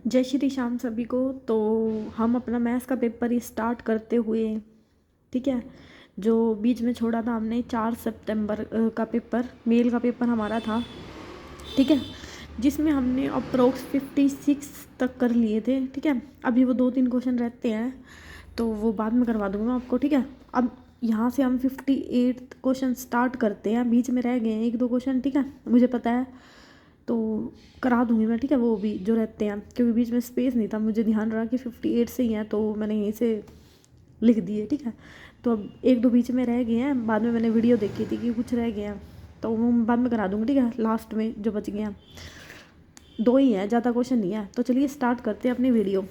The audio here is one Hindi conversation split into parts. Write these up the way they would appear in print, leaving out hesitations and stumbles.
जय श्री श्याम सभी को। तो हम अपना मैथ्स का पेपर ही स्टार्ट करते हुए, ठीक है, जो बीच में छोड़ा था हमने 4 सितंबर का पेपर, मेल का पेपर हमारा था, ठीक है, जिसमें हमने अप्रोक्स 56 तक कर लिए थे। ठीक है, अभी वो 2-3 क्वेश्चन रहते हैं तो वो बाद में करवा दूँगा मैं आपको। ठीक है, अब यहाँ से हम 58 क्वेश्चन स्टार्ट करते हैं, बीच में रह गए हैं 1-2 क्वेश्चन, ठीक है, मुझे पता है, तो करा दूंगी मैं, ठीक है, वो भी जो रहते हैं, क्योंकि बीच में स्पेस नहीं था, मुझे ध्यान रहा कि 58 से ही हैं तो मैंने यहीं से लिख दिए। ठीक है, तो अब 1-2 बीच में रह गए हैं, बाद में मैंने वीडियो देखी थी कि कुछ रह गए हैं तो वो बाद में करा दूंगी। ठीक है, लास्ट में जो बच गए हैं 2 ही हैं, ज़्यादा क्वेश्चन नहीं है। तो चलिए स्टार्ट करते हैं अपनी वीडियो।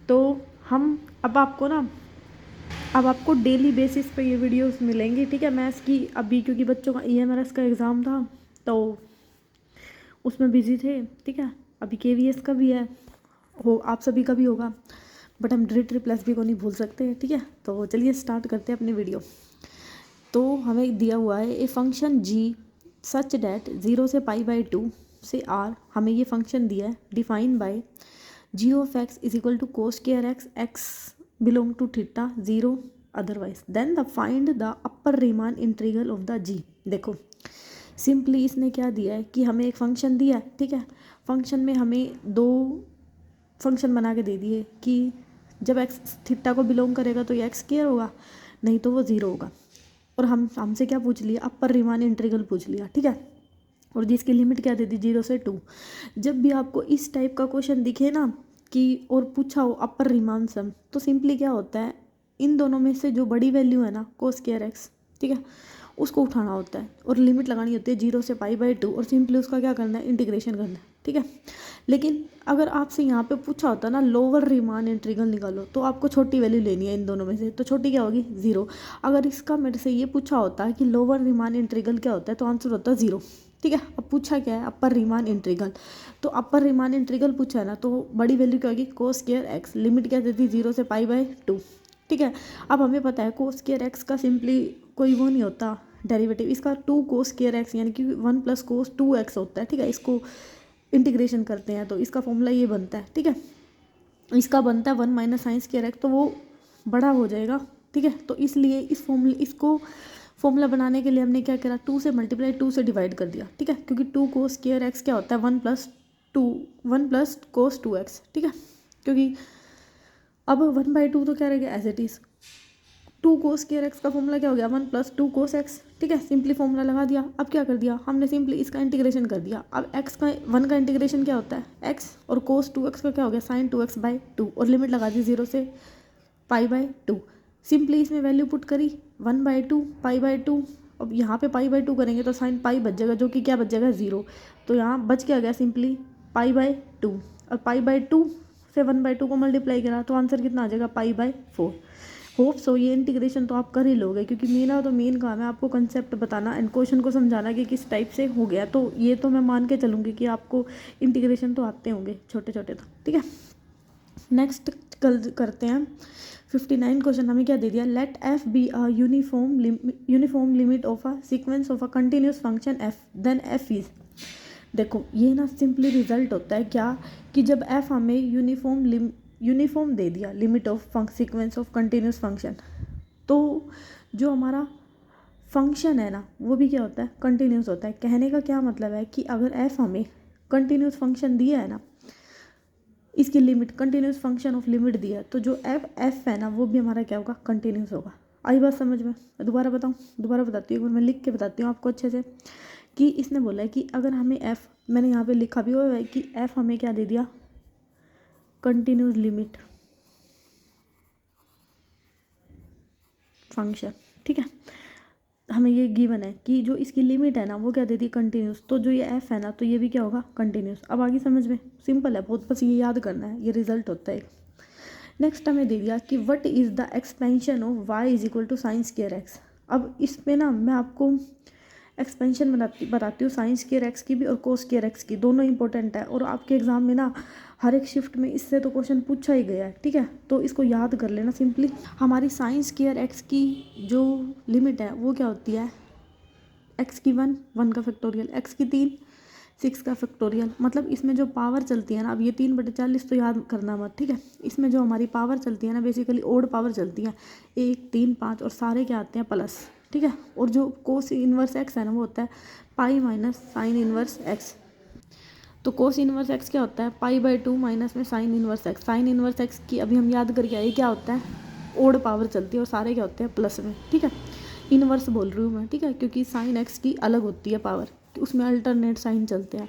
तो हम अब आपको डेली बेसिस पे ये वीडियोस मिलेंगी। ठीक है, मैथ्स की अभी क्योंकि बच्चों का EMRS का एग्ज़ाम था तो उसमें बिजी थे। ठीक है, अभी KVS का भी है, हो आप सभी का भी होगा, बट हम DRIT+B को नहीं भूल सकते। ठीक है, तो चलिए स्टार्ट करते हैं अपनी वीडियो। तो हमें दिया हुआ है a function g such that 0 से π/2 से r, हमें ये फंक्शन दिया है, define by g of x is equal to cos square x belong to theta 0 otherwise, then the find the upper Riemann integral of the g। देखो सिंपली इसने क्या दिया है कि हमें एक फंक्शन दिया है। ठीक है, फंक्शन में हमें 2 फंक्शन बना के दे दिए कि जब x थीटा को बिलोंग करेगा तो ये x² होगा, नहीं तो वो 0 होगा। और हमसे क्या पूछ लिया, अपर रीमान इंटीग्रल पूछ लिया। ठीक है, और जिसकी लिमिट क्या दे दी, 0 से 2। जब भी आपको इस टाइप का क्वेश्चन दिखे ना कि और पूछा हो अपर रीमान सम, तो सिंपली क्या होता है, इन दोनों में से जो बड़ी वैल्यू है ना कोस स्क्वायर x, ठीक है, उसको उठाना होता है और लिमिट लगानी होती है 0 से π/2 और सिंपली उसका क्या करना है, इंटीग्रेशन करना है। ठीक है, लेकिन अगर आपसे यहाँ पे पूछा होता ना लोअर रीमान इंटीग्रल निकालो, तो आपको छोटी वैल्यू लेनी है इन दोनों में से, तो छोटी क्या होगी, 0। अगर इसका मेरे से ये पूछा होता है कि लोअर रीमान इंटीग्रल क्या होता है, तो आंसर होता है 0। ठीक है, अब पूछा क्या है, अपर रीमान इंटीग्रल, तो अपर रीमान इंटीग्रल पूछा है ना, तो बड़ी वैल्यू क्या होगी, कोस स्क्वायर x, लिमिट क्या देती है 0 से π/2। ठीक है, अब हमें पता है कोस स्क्वायर x का सिंपली कोई वो नहीं होता डेरिवेटिव, इसका 2 कोस स्क्वायर x यानी कि 1 + cos 2x होता है। ठीक है, इसको इंटीग्रेशन करते हैं तो इसका फॉर्मूला ये बनता है। ठीक है, इसका बनता है 1 - sin स्क्वायर x, तो वो बड़ा हो जाएगा। ठीक है, तो इसलिए इसको फॉर्मूला बनाने के लिए हमने क्या करा, 2 से मल्टीप्लाई 2 से डिवाइड कर दिया। ठीक है, क्योंकि 2 कोस स्क्वायर x क्या होता है, 1 + cos 2x। ठीक है, क्योंकि अब 1/2 तो क्या रहेगा, as it is 2 cos square x का फॉर्मूला क्या हो गया, 1 + 2 cos x। ठीक है, सिंपली फॉर्मूला लगा दिया। अब क्या कर दिया हमने, सिंपली इसका इंटीग्रेशन कर दिया। अब x का 1 का इंटीग्रेशन क्या होता है x, और cos 2x का क्या हो गया, sin 2x/2, और लिमिट लगा दी 0 से π/2। सिंपली इसमें वैल्यू पुट करी 1/2 π/2। अब यहाँ पे π/2 करेंगे तो sin पाई बच जाएगा, जो कि क्या बच जाएगा, 0। तो यहाँ बच क्या गया, सिंपली π/2, और π/2 से 1/2 को मल्टीप्लाई करा तो आंसर कितना आ जाएगा, π/4। होप सो ये इंटीग्रेशन तो आप कर ही लोगे, क्योंकि मेरा तो मेन काम है आपको कंसेप्ट बताना एंड क्वेश्चन को समझाना कि किस टाइप से हो गया। तो ये तो मैं मान के चलूँगी कि आपको इंटीग्रेशन तो आते होंगे छोटे छोटे तो। ठीक है, नेक्स्ट करते हैं 59 क्वेश्चन। हमें क्या दे दिया, let f be a uniform limit of a sequence of a continuous function f, then f is. देखो ये ना सिंपली रिजल्ट होता है क्या, कि जब f हमें यूनिफॉर्म दे दिया limit of sequence of continuous function, तो जो हमारा फंक्शन है ना वो भी क्या होता है, कंटिन्यूस होता है। कहने का क्या मतलब है कि अगर f हमें कंटिन्यूस फंक्शन दिया है ना, इसकी limit continuous function of limit दिया है, तो जो f है ना वो भी हमारा क्या होगा, कंटिन्यूस होगा। आई बात समझ में, दोबारा बताती हूँ, एक बार मैं लिख के बताती हूँ आपको अच्छे से, कि इसने बोला है कि अगर हमें f, मैंने यहाँ पे लिखा भी हुआ है कि f हमें क्या दे दिया, कंटिन्यूस लिमिट फंक्शन। ठीक है, हमें ये गिवन है कि जो इसकी लिमिट है ना वो क्या दे दी, कंटिन्यूस, तो जो ये f है ना तो ये भी क्या होगा, कंटिन्यूस। अब आगे समझ में सिंपल है बहुत, बस ये याद करना है, ये रिजल्ट होता है। नेक्स्ट हमें दे दिया कि what is the expansion of y is equal to sine square x। अब इसमें ना मैं आपको एक्सपेंशन बताती हूँ साइन स्क्वायर x की भी और कोस स्क्वायर x की, दोनों इंपॉर्टेंट है और आपके एग्जाम में ना हर एक शिफ्ट में इससे तो क्वेश्चन पूछा ही गया है। ठीक है, तो इसको याद कर लेना। सिंपली हमारी साइन स्क्वायर x की जो लिमिट है वो क्या होती है, x की 1 का फैक्टोरियल, x की 3 6 का फैक्टोरियल, मतलब इसमें जो पावर चलती है ना, अब ये 3/40 तो याद करना मत, ठीक है। इसमें जो हमारी पावर चलती है ना, बेसिकली ओड पावर चलती है, 1 3 5 और सारे क्या आते हैं प्लस, ठीक है। और जो कोस इनवर्स एक्स है ना वो होता है pi minus sine inverse x. तो कोस इनवर्स एक्स क्या होता है, पाई/2 माइनस में sine inverse x. Sine inverse x की अभी हम याद करके आए क्या होता है, ओड पावर चलती है और सारे क्या होते हैं प्लस में, ठीक है। इनवर्स बोल रही हूँ मैं, ठीक है, क्योंकि साइन एक्स की अलग होती है पावर, उसमें अल्टरनेट साइन चलते हैं।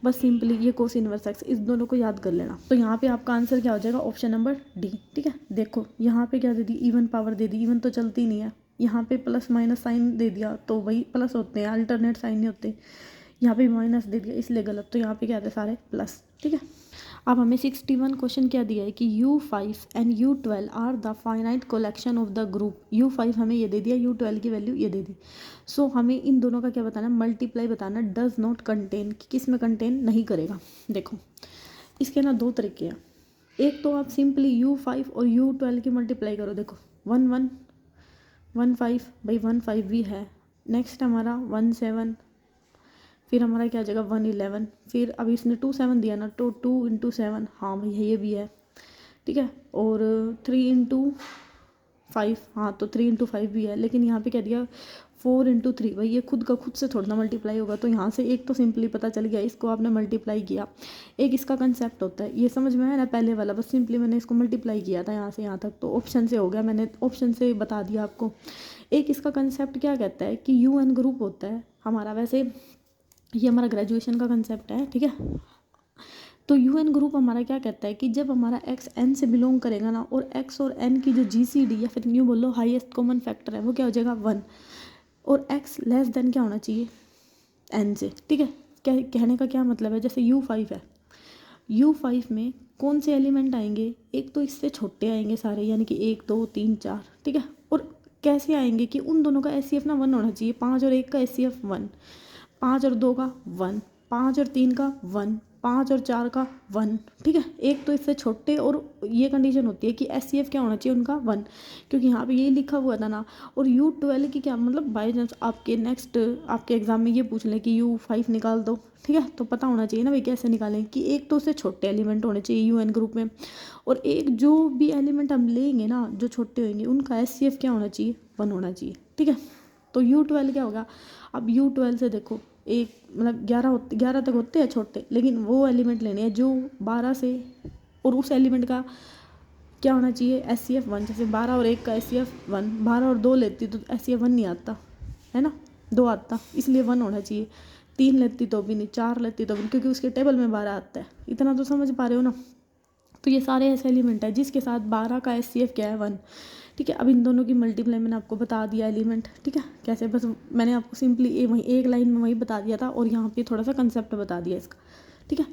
बस सिंपली ये कोस इनवर्स एक्स, इस दोनों को याद कर लेना। तो यहाँ पे आपका आंसर क्या हो जाएगा, ऑप्शन नंबर डी, ठीक है। देखो यहाँ पे क्या दे दी, इवन पावर दे दी, इवन तो चलती नहीं है। यहाँ पे प्लस माइनस साइन दे दिया तो वही प्लस होते हैं, अल्टरनेट साइन नहीं होते। यहाँ पे माइनस दे दिया इसलिए गलत, तो यहाँ पे क्या आते हैं सारे प्लस, ठीक है। अब हमें 61 क्वेश्चन क्या दिया है कि U5 and U12 are the finite collection of the group. U5 हमें ये दे दिया, U12 की वैल्यू ये दे दी। सो हमें इन दोनों का क्या बताना है, मल्टीप्लाई बताना, डज नॉट कंटेन, कि किस में कंटेन नहीं करेगा। देखो इसके ना दो तरीके हैं, एक तो आप सिंपली U5 और U12 की मल्टीप्लाई करो। देखो 1 1 1 5 भाई 1 5 भी है, नेक्स्ट हमारा 1 7, फिर हमारा क्या आ जाएगा 1 11, फिर अब इसने 2 7 दिया ना, तो 2 × 7, हाँ भाई ये भी है, ठीक है। और 3 × 5, हाँ तो 3 × 5 भी है, लेकिन यहाँ पे क्या दिया 4 × 3, भाई ये खुद का खुद से थोड़ा ना मल्टीप्लाई होगा। तो यहाँ से एक तो सिंपली पता चल गया, इसको आपने मल्टीप्लाई किया। एक इसका कंसेप्ट होता है, ये समझ में आया ना पहले वाला, बस सिंपली मैंने इसको मल्टीप्लाई किया था यहाँ से यहाँ तक, तो ऑप्शन से हो गया, मैंने ऑप्शन से बता दिया आपको। एक इसका कंसेप्ट क्या कहता है कि UN ग्रुप होता है हमारा, वैसे ये हमारा ग्रेजुएशन का कंसेप्ट है, ठीक है। तो UN ग्रुप हमारा क्या कहता है कि जब हमारा x n से बिलोंग करेगा ना, और x और n की जो GCD या फिर यूँ बोलो हाईएस्ट कॉमन फैक्टर है, वो क्या हो जाएगा 1, और x लेस देन क्या होना चाहिए n से, ठीक है। क्या कहने का क्या मतलब है, जैसे U5 है, U5 में कौन से एलिमेंट आएंगे, एक तो इससे छोटे आएंगे सारे, यानी कि 1 2 3 4, ठीक है। और कैसे आएंगे कि उन दोनों का SCF ना 1 होना चाहिए, 5 और 1 का SCF 1, 5 और 2 का 1, 5 और 3 का 1, 5 और 4 का 1, ठीक है। एक तो इससे छोटे, और ये कंडीशन होती है कि SCF क्या होना चाहिए उनका 1, क्योंकि यहाँ पे ये लिखा हुआ था ना। और U12 की क्या मतलब, बाई चांस आपके नेक्स्ट आपके एग्जाम में ये पूछ लें कि U5 निकाल दो, ठीक है, तो पता होना चाहिए ना भाई कैसे निकालें, कि एक तो उससे छोटे एलिमेंट होने चाहिए UN ग्रुप में, और एक जो भी एलिमेंट हम लेंगे ना जो छोटे होंगे उनका SCF क्या होना चाहिए 1 होना चाहिए, ठीक है। तो U12 क्या होगा, अब U12 से देखो एक मतलब 11 तक होते हैं छोटे, लेकिन वो एलिमेंट लेने हैं जो 12 से, और उस एलिमेंट का क्या होना चाहिए SCF 1, जैसे 12 और 1 का SCF 1, 12 और 2 लेती तो SCF 1 नहीं आता है ना, 2 आता, इसलिए 1 होना चाहिए। 3 लेती तो भी नहीं, 4 लेती तो भी नहीं, क्योंकि उसके टेबल में 12 आता है। इतना तो समझ पा रहे हो ना। तो ये सारे ऐसे एलिमेंट है जिसके साथ 12 का SCF क्या है 1, ठीक है। अब इन दोनों की मल्टीप्लाई मैंने आपको बता दिया एलिमेंट, ठीक है, कैसे, बस मैंने आपको सिंपली वहीं एक लाइन में वही बता दिया था, और यहाँ पे थोड़ा सा कंसेप्ट बता दिया इसका, ठीक है।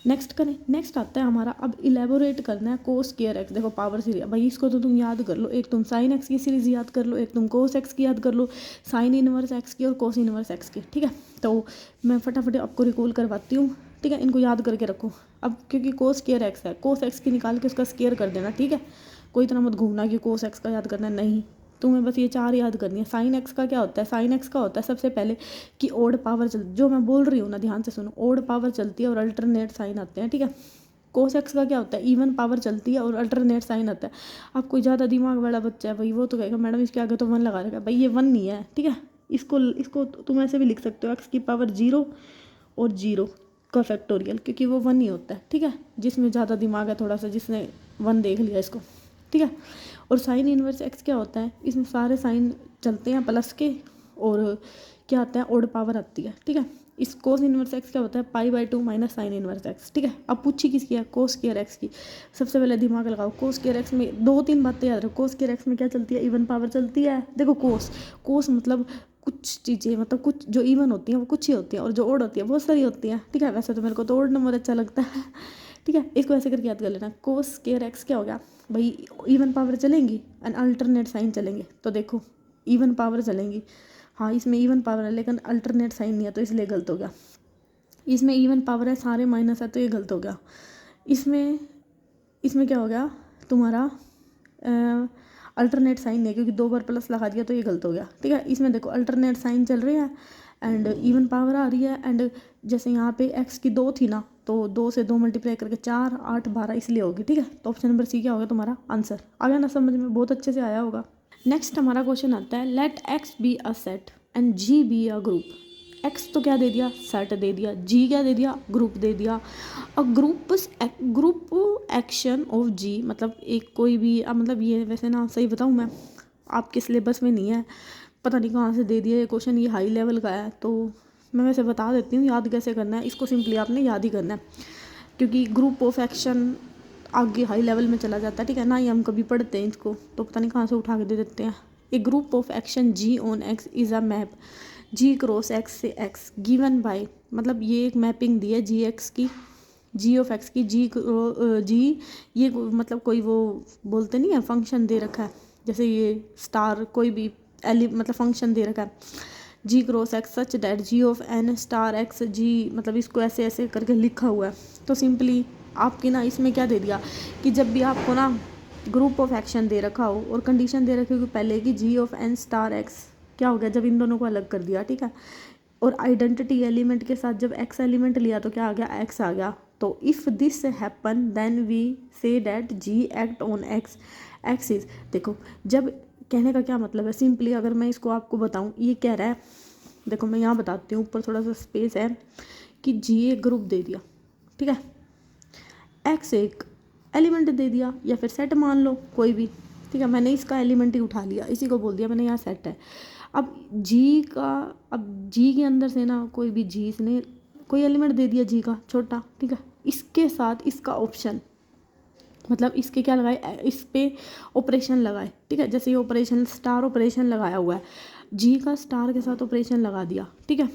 नेक्स्ट करें, नेक्स्ट आता है हमारा, अब इलेबोरेट करना है कोस स्क्वायर एक्स। देखो पावर सीरीज, भाई इसको तो तुम याद कर लो, एक तुम साइन एक्स की सीरीज याद कर लो, एक तुम कोस एक्स की याद कर लो, साइन इनवर्स एक्स की और कोस इनवर्स एक्स की, ठीक है। तो मैं फटाफट आपको रिकॉल करवाती हूँ, ठीक है, इनको याद करके रखो। अब क्योंकि कोस स्क्वायर एक्स है, कोस एक्स की निकाल के उसका स्क्वायर कर देना, ठीक है। कोई इतना मत घूमना कि कोस एक्स का याद करना, नहीं, तुम्हें बस ये 4 याद करनी है। साइन एक्स का क्या होता है, साइन एक्स का होता है सबसे पहले कि ओड पावर चल, जो मैं बोल रही हूँ ना ध्यान से सुनो, ओड पावर चलती है और अल्टरनेट साइन आते हैं, ठीक है। कोस एक्स का क्या होता है, इवन पावर चलती है और अल्टरनेट साइन आता है। अब कोई ज़्यादा दिमाग वाला बच्चा है भाई, वो तो कहेगा मैडम इसके आगे तो 1 लगा रहेगा, भाई ये 1 नहीं है, ठीक है। इसको तुम ऐसे भी लिख सकते हो, एक्स की पावर 0 और 0 का फैक्टोरियल, क्योंकि वो 1 ही होता है, ठीक है। जिसमें ज़्यादा दिमाग है थोड़ा सा, जिसने 1 देख लिया इसको, ठीक है। और साइन इनवर्स एक्स क्या होता है, इसमें सारे साइन चलते हैं प्लस के, और क्या आता है ओड पावर आती है, ठीक है। इस कोस इनवर्स एक्स क्या होता है पाई/2 माइनस साइन इनवर्स एक्स, ठीक है। अब पूछी किसकी है, कोस स्क्वायर एक्स की। सबसे पहले दिमाग लगाओ, कोस स्क्वायर एक्स में 2-3 बातें याद रखो। कोस स्क्वायर एक्स में क्या चलती है, इवन पावर चलती है। देखो कोस मतलब कुछ चीज़ें, मतलब कुछ जो इवन होती हैं वो कुछ ही होती हैं, और जो ओड होती है बहुत सारी होती हैं, ठीक है। वैसे तो मेरे को तो ओड नंबर अच्छा लगता है, ठीक है। इसको ऐसे करके याद कर लेना, कोस स्क्वायर एक्स क्या हो गया भाई, इवन पावर चलेंगी एंड अल्टरनेट साइन चलेंगे। तो देखो इवन पावर चलेंगी, हाँ इसमें इवन पावर है लेकिन अल्टरनेट साइन नहीं है, तो इसलिए गलत हो गया। इसमें इवन पावर है, सारे माइनस है, तो ये गलत हो गया। इसमें क्या हो गया तुम्हारा, अल्टरनेट साइन नहीं है, क्योंकि 2 बार प्लस लगा दिया, तो ये गलत हो गया, ठीक है। इसमें देखो अल्टरनेट साइन चल रही है एंड इवन पावर आ रही है, एंड जैसे यहाँ पे x की 2 थी ना, तो 2 से 2 मल्टीप्लाई करके 4 8 12 इसलिए होगी। ठीक है, तो ऑप्शन नंबर सी क्या होगा तुम्हारा आंसर। आ गया ना समझ में, बहुत अच्छे से आया होगा। नेक्स्ट हमारा क्वेश्चन आता है, let x be a set and g be a group. x तो क्या दे दिया, सेट दे दिया, g क्या दे दिया, ग्रुप दे दिया। A group action of g, मतलब एक कोई भी, मतलब ये वैसे ना सही बताऊँ मैं, आपके सिलेबस में नहीं है, पता नहीं कहाँ से दे दिया ये क्वेश्चन, ये हाई लेवल का है, तो मैं वैसे बता देती हूँ याद कैसे करना है। इसको सिंपली आपने याद ही करना है, क्योंकि ग्रुप ऑफ एक्शन आगे हाई लेवल में चला जाता है। ठीक है ना, ये हम कभी पढ़ते हैं इसको, तो पता नहीं कहाँ से उठा के दे देते हैं। A group of action G on X is a map G cross X से एक्स गिवन बाय, मतलब ये एक मैपिंग दी है जी एक्स की, जी ऑफ एक्स की, जी ये मतलब कोई वो बोलते नहीं है फंक्शन दे रखा है, जैसे ये स्टार कोई भी मतलब फंक्शन दे रखा है, G cross X such that G of N star X G, मतलब इसको ऐसे ऐसे करके लिखा हुआ है। तो सिंपली आपकी ना इसमें क्या दे दिया कि जब भी आपको ना ग्रुप ऑफ एक्शन दे रखा हो और कंडीशन दे रखी हो पहले कि जी ऑफ एन स्टार एक्स, क्या हो गया जब इन दोनों को अलग कर दिया। ठीक है, और आइडेंटिटी एलिमेंट के साथ जब एक्स एलिमेंट लिया तो क्या आ गया, एक्स आ गया। तो if this happen then we say that G act on X, X is, देखो जब कहने का क्या मतलब है, सिंपली अगर मैं इसको आपको बताऊं, ये कह रहा है, देखो मैं यहाँ बताती हूँ, ऊपर थोड़ा सा स्पेस है, कि जी एक ग्रुप दे दिया, ठीक है, एक्स एक एलिमेंट दे दिया, या फिर सेट मान लो कोई भी, ठीक है, मैंने इसका एलिमेंट ही उठा लिया, इसी को बोल दिया मैंने यहाँ सेट है। अब जी का, अब जी के अंदर से ना कोई भी जी, इसने कोई एलिमेंट दे दिया जी का छोटा, ठीक है, इसके साथ इसका ऑप्शन, मतलब इसके क्या लगाए, इस पे ऑपरेशन लगाए। ठीक है, जैसे ये ऑपरेशन स्टार ऑपरेशन लगाया हुआ है, जी का स्टार के साथ ऑपरेशन लगा दिया। ठीक है,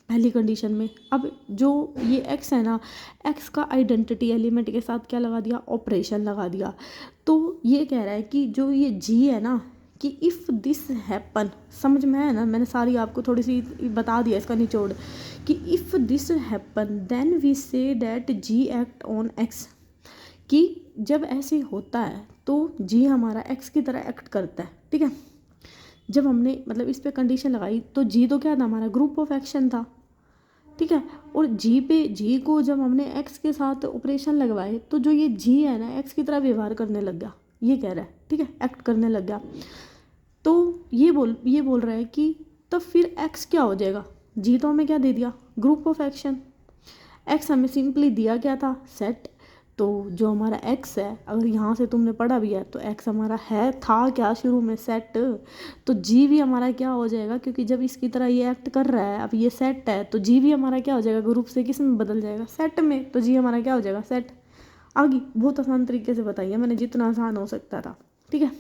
पहली कंडीशन में। अब जो ये एक्स है ना, एक्स का आइडेंटिटी एलिमेंट के साथ क्या लगा दिया, ऑपरेशन लगा दिया। तो ये कह रहा है कि जो ये जी है ना, कि इफ़ दिस हैपन, समझ में है ना, मैंने सारी आपको थोड़ी सी बता दिया इसका निचोड़, कि if this happen then we say that G act on X, कि जब ऐसे होता है तो जी हमारा एक्स की तरह एक्ट करता है। ठीक है, जब हमने मतलब इस पे कंडीशन लगाई तो जी तो क्या था, हमारा ग्रुप ऑफ एक्शन था। ठीक है, और जी को जब हमने एक्स के साथ ऑपरेशन लगवाए तो जो ये जी है ना, एक्स की तरह व्यवहार करने लग गया, ये कह रहा है। ठीक है, एक्ट करने लग गया। तो ये बोल रहा है कि तब फिर एक्स क्या हो जाएगा, जी तो हमें क्या दे दिया, ग्रुप ऑफ एक्शन, एक्स हमें सिंपली दिया क्या था, सेट। तो जो हमारा एक्स है, अगर यहाँ से तुमने पढ़ा भी है, तो एक्स हमारा है था क्या शुरू में, सेट। तो जी भी हमारा क्या हो जाएगा, क्योंकि जब इसकी तरह ये एक्ट कर रहा है, अब ये सेट है, तो जी भी हमारा क्या हो जाएगा, ग्रुप से किस में बदल जाएगा, सेट में। तो जी हमारा क्या हो जाएगा, सेट। आगे बहुत आसान तरीके से बताइए मैंने, जितना आसान हो सकता था। ठीक है,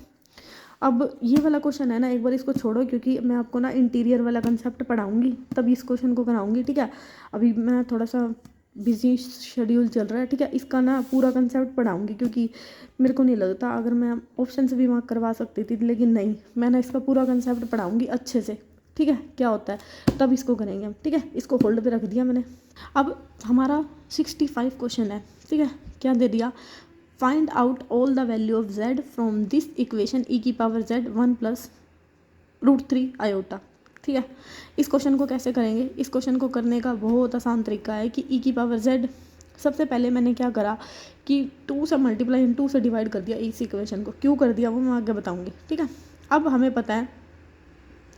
अब ये वाला क्वेश्चन है ना, एक बार इसको छोड़ो, क्योंकि मैं आपको ना इंटीरियर वाला कंसेप्ट पढ़ाऊंगी, तभी इस क्वेश्चन को कराऊंगी। ठीक है, अभी मैं थोड़ा सा बिजी शेड्यूल चल रहा है। ठीक है, इसका ना पूरा कंसेप्ट पढ़ाऊंगी, क्योंकि मेरे को नहीं लगता अगर मैं ऑप्शन से भी मार्क करवा सकती थी, लेकिन नहीं, मैं ना इसका पूरा कंसेप्ट पढ़ाऊंगी अच्छे से। ठीक है, क्या होता है तब इसको करेंगे हम। ठीक है, इसको होल्ड पे रख दिया मैंने। अब हमारा 65 क्वेश्चन है। ठीक है, क्या दे दिया, find out all the value of z from this equation e की पावर z 1 प्लस √3 आयोटा। ठीक है, इस क्वेश्चन को कैसे करेंगे, इस क्वेश्चन को करने का बहुत आसान तरीका है कि e की पावर z, सबसे पहले मैंने क्या करा कि 2 से मल्टीप्लाई 2 से डिवाइड कर दिया इस इक्वेशन को। क्यों कर दिया वो मैं आगे बताऊंगी। ठीक है, अब हमें पता है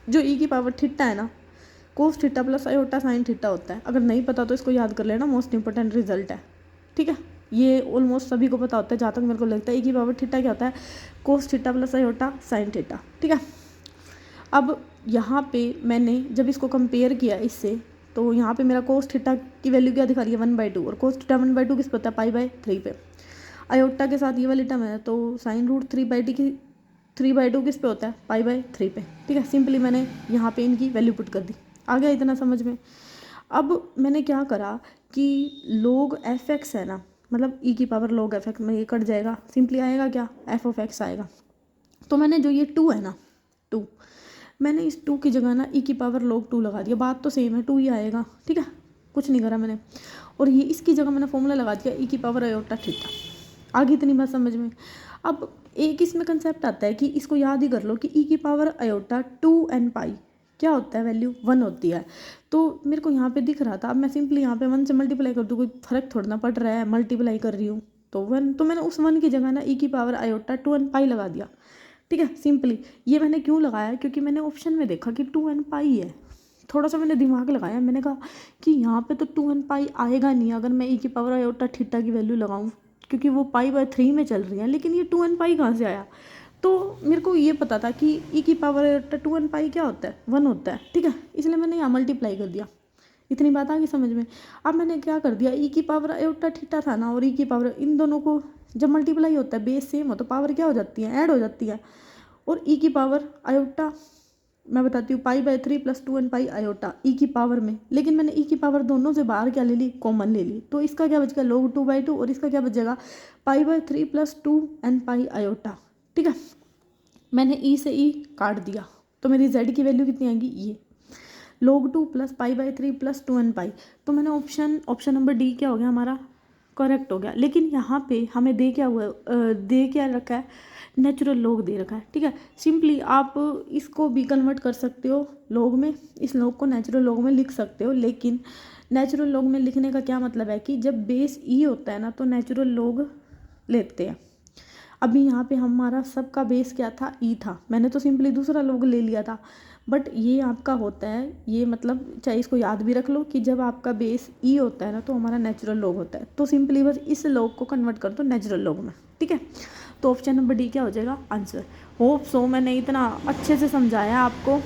जो e की पावर थीटा है ना, cos theta plus iota sine theta होता है। अगर नहीं पता तो इसको याद कर लेना, मोस्ट इंपॉर्टेंट रिजल्ट है। ठीक है, ये ऑलमोस्ट सभी को पता होता है, जहाँ तक मेरे को लगता है। e की पावर थीटा क्या होता है, cos theta plus iota sine theta. ठीक है, अब यहाँ पे मैंने जब इसको कंपेयर किया इससे, तो यहाँ पे मेरा कोस थीटा की वैल्यू क्या दिखा रही है, 1/2, और कोस थीटा 1/2 किस पे होता है, π/3 पे। आयोटा के साथ ये वाली टर्म है, तो साइन √3/t की 3/2 किस पे होता है, π/3 पे। ठीक है, सिंपली मैंने यहाँ पे इनकी वैल्यू पुट कर दी। आ गया इतना समझ में। अब मैंने क्या करा कि log f(x) है ना, मतलब e की पावर log f(x) में ये कट जाएगा, सिंपली आएगा क्या, f(x) आएगा। तो मैंने जो ये 2 है ना, 2, मैंने इस 2 की जगह ना e की पावर log 2 लगा दिया। बात तो सेम है, 2 ही आएगा। ठीक है, कुछ नहीं करा मैंने। और ये इसकी जगह मैंने फॉर्मूला लगा दिया e की पावर आयोटा थीटा। आगे इतनी बात समझ में। अब एक इसमें कंसेप्ट आता है कि इसको याद ही कर लो कि e की पावर आयोटा 2n पाई क्या होता है, वैल्यू 1 होती है। तो मेरे को यहाँ पे दिख रहा था, अब मैं सिंपली यहाँ पे 1 से मल्टीप्लाई कर दूँ, कोई फर्क थोड़ा ना पड़ रहा है, मल्टीप्लाई कर रही हूँ तो 1, तो मैंने उस 1 की जगह ना ई की पावर आयोटा 2n पाई लगा दिया। ठीक है, सिंपली ये मैंने क्यों लगाया, क्योंकि मैंने ऑप्शन में देखा कि 2n पाई है। थोड़ा सा मैंने दिमाग लगाया, मैंने कहा कि यहाँ पे तो 2n पाई आएगा नहीं अगर मैं ई की पावर आयोटा थीटा की वैल्यू लगाऊँ, क्योंकि वो पाई/3 में चल रही है, लेकिन ये 2n पाई कहाँ से आया। तो मेरे को ये पता था कि ई की पावर आयोटा 2n पाई क्या होता है, 1 होता है। ठीक है, इसलिए मैंने यहाँ मल्टीप्लाई कर दिया। इतनी बात आ गई समझ में। अब मैंने क्या कर दिया, ई की पावर आयोटा थीटा था ना, और ई की पावर, इन दोनों को जब मल्टीप्लाई होता है, बेस सेम हो तो पावर क्या हो जाती है, ऐड हो जाती है। और ई की पावर आयोटा मैं बताती हूँ, पाई/3 + 2n पाई आयोटा ई की पावर में, लेकिन मैंने ई की पावर दोनों से बाहर क्या ले ली, कॉमन ले ली। तो इसका क्या बचेगा, log 2/2, और इसका क्या बचेगा, पाई/3 + 2n पाई आयोटा। ठीक है, मैंने ई से ई काट दिया, तो मेरी z की वैल्यू कितनी आएगी, ये log 2 + पाई/3 + 2n पाई। तो मैंने ऑप्शन नंबर डी क्या हो गया हमारा, करेक्ट हो गया। लेकिन यहाँ पे हमें दे क्या हुआ है, दे क्या रखा है, नेचुरल लॉग दे रखा है। ठीक है, सिंपली आप इसको भी कन्वर्ट कर सकते हो लॉग में, इस लॉग को नेचुरल लॉग में लिख सकते हो। लेकिन नेचुरल लॉग में लिखने का क्या मतलब है कि जब बेस ई होता है ना, तो नेचुरल लॉग लेते हैं। अभी यहाँ पे हमारा सबका बेस क्या था, ई था, मैंने तो सिंपली दूसरा लॉग ले लिया था। बट ये आपका होता है, ये मतलब चाहे इसको याद भी रख लो कि जब आपका बेस ई होता है ना, तो हमारा नेचुरल लॉग होता है। तो सिंपली बस इस लॉग को कन्वर्ट कर दो नेचुरल लॉग में। ठीक है, तो ऑप्शन नंबर डी क्या हो जाएगा आंसर। होप सो मैंने इतना अच्छे से समझाया आपको,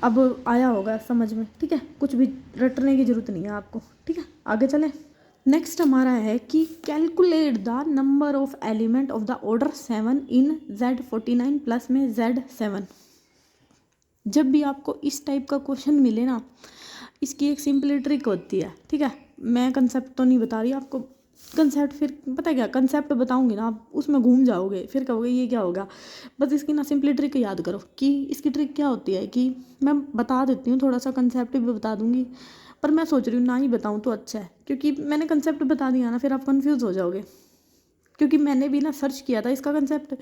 अब आया होगा समझ में। ठीक है, कुछ भी रटने की ज़रूरत नहीं है आपको। ठीक है, आगे चलें। नेक्स्ट हमारा है कि calculate the number of element of the order 7 in Z49 plus में Z7। जब भी आपको इस टाइप का क्वेश्चन मिले ना, इसकी एक सिंपल ट्रिक होती है। ठीक है, मैं कंसेप्ट तो नहीं बता रही आपको, कंसेप्ट फिर पता है क्या, कंसेप्ट बताऊंगी ना आप उसमें घूम जाओगे, फिर कहोगे ये क्या होगा। बस इसकी ना सिंपली ट्रिक याद करो कि इसकी ट्रिक क्या होती है, कि मैं बता देती हूँ, थोड़ा सा कंसेप्ट भी बता दूंगी, पर मैं सोच रही हूँ ना ही बताऊँ तो अच्छा है, क्योंकि मैंने कंसेप्ट बता दिया ना फिर आप कन्फ्यूज़ हो जाओगे। क्योंकि मैंने भी ना सर्च किया था इसका कंसेप्ट,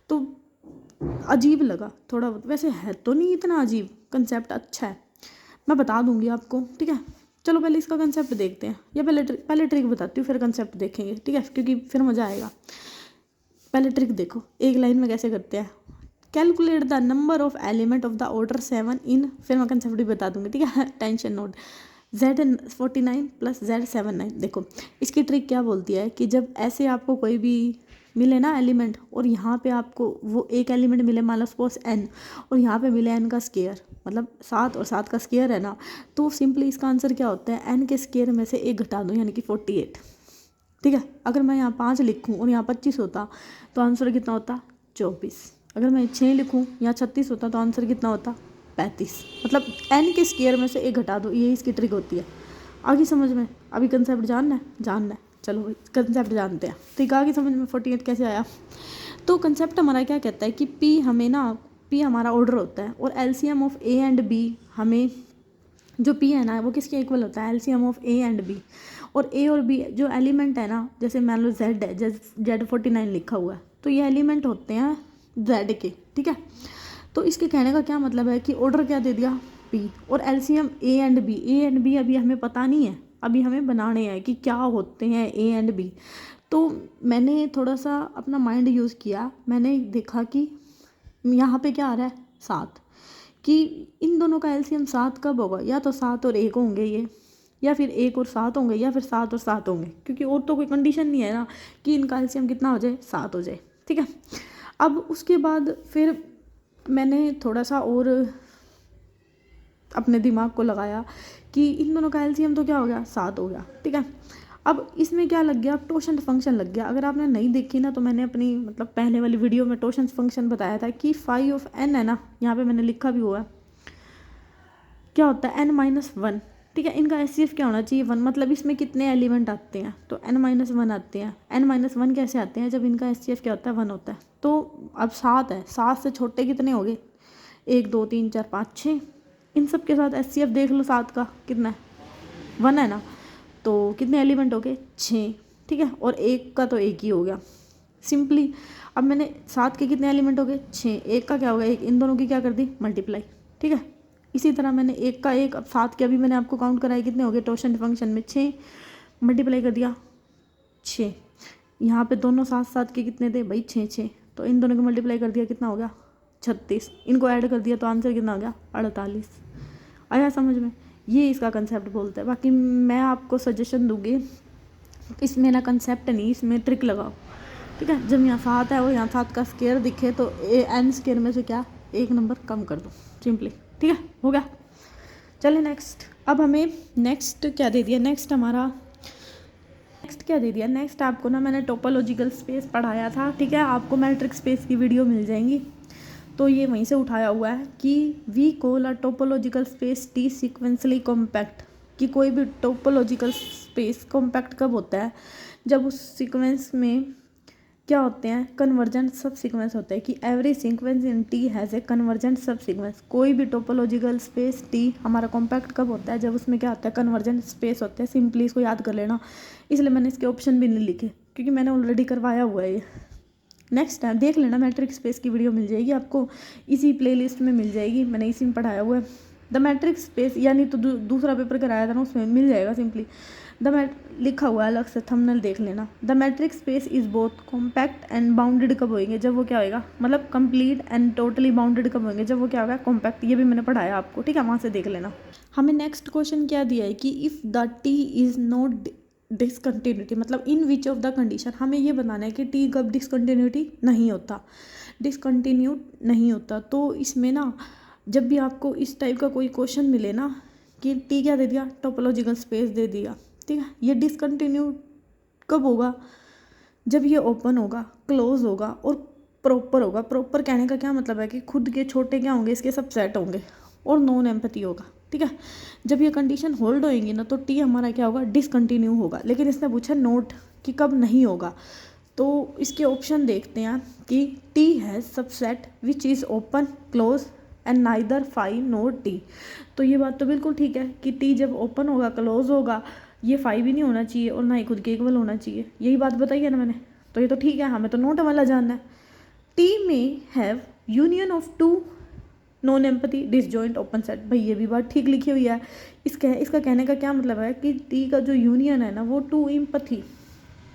तो अजीब लगा थोड़ा बहुत, वैसे है तो नहीं इतना अजीब, कंसेप्ट अच्छा है, मैं बता दूंगी आपको। ठीक है, चलो पहले इसका कंसेप्ट देखते हैं, या पहले ट्रिक बताती हूँ फिर कंसेप्ट देखेंगे। ठीक है, क्योंकि फिर मज़ा आएगा। पहले ट्रिक देखो, एक लाइन में कैसे करते हैं। Calculate the number of element of the order 7 इन, फिर मैं कंसेप्ट भी बता दूंगी। ठीक है, टेंशन नोट। Z49 + Z79। देखो इसकी ट्रिक क्या बोलती है कि जब ऐसे आपको कोई भी मिले ना एलिमेंट, और यहाँ पे आपको वो एक एलिमेंट मिले, मान लो सपोज n, और यहाँ पे मिले n का स्केयर, मतलब 7 और 7 का स्केयर है ना, तो सिंपली इसका आंसर क्या होता है, n के स्केयर में से 1 घटा दो, यानी कि 48। ठीक है, अगर मैं यहाँ 5 लिखूँ और यहाँ 25 होता तो आंसर कितना होता, 24। अगर मैं 6 लिखूँ यहाँ 36 होता तो आंसर कितना होता, 35। मतलब n के स्केयर में से 1 घटा दो, ये इसकी ट्रिक होती है। आगे समझ में, अभी कंसेप्ट जानना है। चलो भाई कंसेप्ट जानते हैं। तो एक आगे समझ में 48 कैसे आया। तो कंसेप्ट हमारा क्या कहता है कि P हमें ना, P हमारा ऑर्डर होता है, और LCM of A and B हमें, जो P है ना वो किसके इक्वल होता है, LCM of A and B। और A और B जो एलिमेंट है ना, जैसे मान लो Z है, Z49 लिखा हुआ है, तो ये एलिमेंट होते हैं Z के। ठीक है, तो इसके कहने का क्या मतलब है कि ऑर्डर क्या दे दिया, P, और LCM A एंड B अभी हमें पता नहीं है, अभी हमें बनाने हैं कि क्या होते हैं A एंड B। तो मैंने थोड़ा सा अपना माइंड यूज़ किया, मैंने देखा कि यहाँ पे क्या आ रहा है, 7, कि इन दोनों का LCM 7 कब होगा, या तो 7 और 1 होंगे ये, या फिर 1 और 7 होंगे, या फिर 7 और 7 होंगे, क्योंकि और तो कोई कंडीशन नहीं है ना कि इनका LCM कितना हो जाए, 7 हो जाए। ठीक है, अब उसके बाद फिर मैंने थोड़ा सा और अपने दिमाग को लगाया कि इन दोनों का LCM तो क्या हो गया, 7 हो गया। ठीक है, अब इसमें क्या लग गया, टोशन फंक्शन लग गया। अगर आपने नहीं देखी ना, तो मैंने अपनी मतलब पहले वाली वीडियो में टोशन फंक्शन बताया था कि फाई ऑफ n है ना, यहाँ पे मैंने लिखा भी हुआ है, क्या होता है n-1। ठीक है, इनका HCF क्या होना चाहिए, 1, मतलब इसमें कितने एलिमेंट आते हैं, तो n-1 आते हैं। n-1 कैसे आते हैं, जब इनका HCF क्या होता है, 1 होता है। तो अब 7 है, 7 से छोटे कितने हो गए, 1 2 3 4 5 6, इन सब के साथ HCF देख लो, 7 का कितना है, 1 है ना, तो कितने एलिमेंट हो गए, 6। ठीक है, और 1 का तो 1 ही हो गया सिंपली। अब मैंने 7 के कितने एलिमेंट हो गए, 6, 1 का क्या हो गया, 1, इन दोनों की क्या कर दी, मल्टीप्लाई। ठीक है, इसी तरह मैंने एक का एक, अब 7 के अभी मैंने आपको काउंट कराए कितने हो गए टोशन फंक्शन में, 6 मल्टीप्लाई कर दिया 6, यहाँ पे दोनों 7 के कितने थे भाई 6, तो इन दोनों को मल्टीप्लाई कर दिया कितना हो गया 36, इनको ऐड कर दिया तो आंसर कितना हो गया 48। आया समझ में? ये इसका कंसेप्ट बोलते हैं। बाकी मैं आपको सजेशन दूंगी, इसमें ना कंसेप्ट नहीं, इसमें ट्रिक लगाओ, ठीक है। जब यहाँ 7 है और यहाँ 7 का स्केयर दिखे तो n स्केयर में से क्या 1 नंबर कम कर दो सिंपली, ठीक है, हो गया। चलिए नेक्स्ट, अब हमें नेक्स्ट क्या दे दिया, नेक्स्ट क्या दे दिया, नेक्स्ट आपको ना मैंने टोपोलॉजिकल स्पेस पढ़ाया था, ठीक है, आपको मैट्रिक स्पेस की वीडियो मिल जाएंगी, तो ये वहीं से उठाया हुआ है कि we call a topological space T sequentially compact, कि कोई भी टोपोलॉजिकल स्पेस कॉम्पैक्ट कब होता है, जब उस सीक्वेंस में क्या होते हैं कन्वर्जेंट सब सीक्वेंस होते हैं, कि every sequence in T has a convergent सब सीक्वेंस। कोई भी टोपोलॉजिकल स्पेस टी हमारा कॉम्पैक्ट कब होता है, जब उसमें क्या होता है कन्वर्जेंट स्पेस होते हैं। सिंपली इसको याद कर लेना, इसलिए मैंने इसके ऑप्शन भी नहीं लिखे क्योंकि मैंने ऑलरेडी करवाया हुआ है ये। नेक्स्ट टाइम देख लेना, मैट्रिक स्पेस की वीडियो मिल जाएगी आपको, इसी प्लेलिस्ट में मिल जाएगी, मैंने इसी में पढ़ाया हुआ है। द मैट्रिक स्पेस, यानी तो दूसरा पेपर कराया था ना उसमें मिल जाएगा सिंपली, लिखा हुआ है अलग से, थंबनेल देख लेना। The matric space is both compact and bounded कब होएंगे, जब वो क्या होएगा, मतलब कंप्लीट एंड टोटली बाउंडेड कब होंगे, जब वो क्या होगा कॉम्पैक्ट। ये भी मैंने पढ़ाया आपको, ठीक है, वहाँ से देख लेना। हमें नेक्स्ट क्वेश्चन क्या दिया है कि if the T is not discontinuity, मतलब इन विच ऑफ द कंडीशन, हमें ये बताना है कि टी कब डिसकंटिन्यूटी नहीं होता, डिसकंटिन्यूड नहीं होता। तो इसमें ना जब भी आपको इस टाइप का कोई क्वेश्चन मिले ना कि टी क्या दे दिया, टोपोलॉजिकल स्पेस दे दिया, ठीक है, ये डिसकंटिन्यूड कब होगा, जब ये ओपन होगा, क्लोज होगा और प्रॉपर होगा। प्रॉपर कहने का क्या मतलब है कि खुद के छोटे क्या होंगे, इसके सब सेट होंगे और नॉन एम्पैथी होगा, ठीक है। जब ये कंडीशन होल्ड होएंगी ना तो टी हमारा क्या होगा, डिसकंटिन्यू होगा। लेकिन इसने पूछा नोट कि कब नहीं होगा, तो इसके ऑप्शन देखते हैं कि T has subset which is open close and neither five note T. तो ये बात तो बिल्कुल ठीक है कि टी जब ओपन होगा क्लोज होगा, ये फाइव ही नहीं होना चाहिए और ना ही खुद के इक्वल होना चाहिए, यही बात बताई है ना मैंने, तो ये तो ठीक है, हमें तो नोट वाला जानना है। टी में have union of two non empathy disjoint open set, भाई ये भी बात ठीक लिखी हुई है। इसका कहने का क्या मतलब है कि टी का जो यूनियन है ना वो टू एम्पैथी,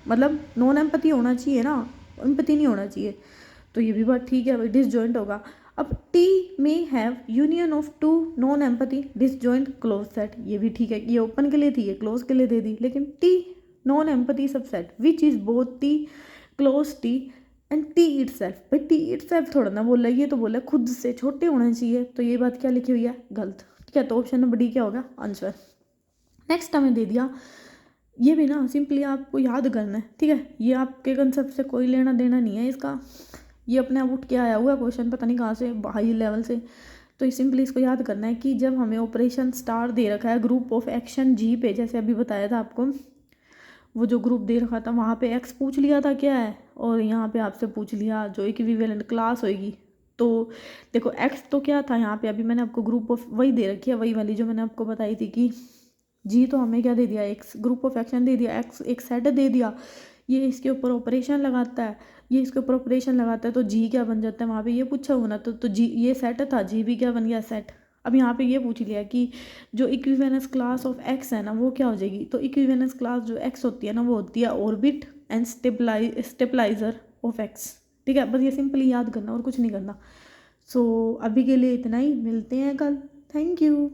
मतलब नॉन एम्पैथी होना चाहिए ना, एम्पैथी नहीं होना चाहिए, तो ये भी बात ठीक है भाई, डिसजॉइंट होगा। अब टी में have union of two non empathy disjoint close set, ये भी ठीक है, ये ओपन के लिए थी, ये क्लोज के लिए दे दी। लेकिन T non empathy subset which is both T close T and T itself, भाई टी इटसेल्फ थोड़ा ना बोला, ये तो बोला खुद से छोटे होना चाहिए, तो ये बात क्या लिखी हुई है, गलत, ठीक है। तो ऑप्शन नंबर डी क्या होगा आंसर। नेक्स्ट हमें दे दिया, ये भी ना सिंपली आपको याद करना है, ठीक है, ये आपके कंसेप्ट से कोई लेना देना नहीं है इसका, ये अपने आप उठ के आया हुआ क्वेश्चन, पता नहीं कहाँ से, हाई लेवल से। तो ये सिंपली इसको याद करना है कि जब हमें ऑपरेशन स्टार दे रखा है ग्रुप ऑफ एक्शन जी पे, जैसे अभी बताया था आपको, वो जो ग्रुप दे रखा था वहाँ पे एक्स पूछ लिया था क्या है, और यहाँ पे आपसे पूछ लिया जो इक्विवेलेंट क्लास होएगी। तो देखो एक्स तो क्या था यहाँ पे, अभी मैंने आपको ग्रुप ऑफ वही दे रखी है, वही वाली जो मैंने आपको बताई थी कि जी, तो हमें क्या दे दिया, एक्स ग्रुप ऑफ एक्शन दे दिया, एक्स एक सेट दे दिया, ये इसके ऊपर ऑपरेशन लगाता है, ये इसके ऊपर ऑपरेशन लगाता है, तो जी क्या बन जाता है, वहाँ पे ये पूछा हुआ ना, तो जी ये सेट था, जी भी क्या बन गया सेट। अब यहाँ पे ये पूछ लिया कि जो इक्विवेलेंस क्लास ऑफ एक्स है ना वो क्या हो जाएगी, तो इक्विवेलेंस क्लास जो एक्स होती है ना वो होती है orbit and stabiliser of X, ठीक है, बस ये सिंपली याद करना और कुछ नहीं करना। सो अभी के लिए इतना ही, मिलते हैं कल, थैंक यू।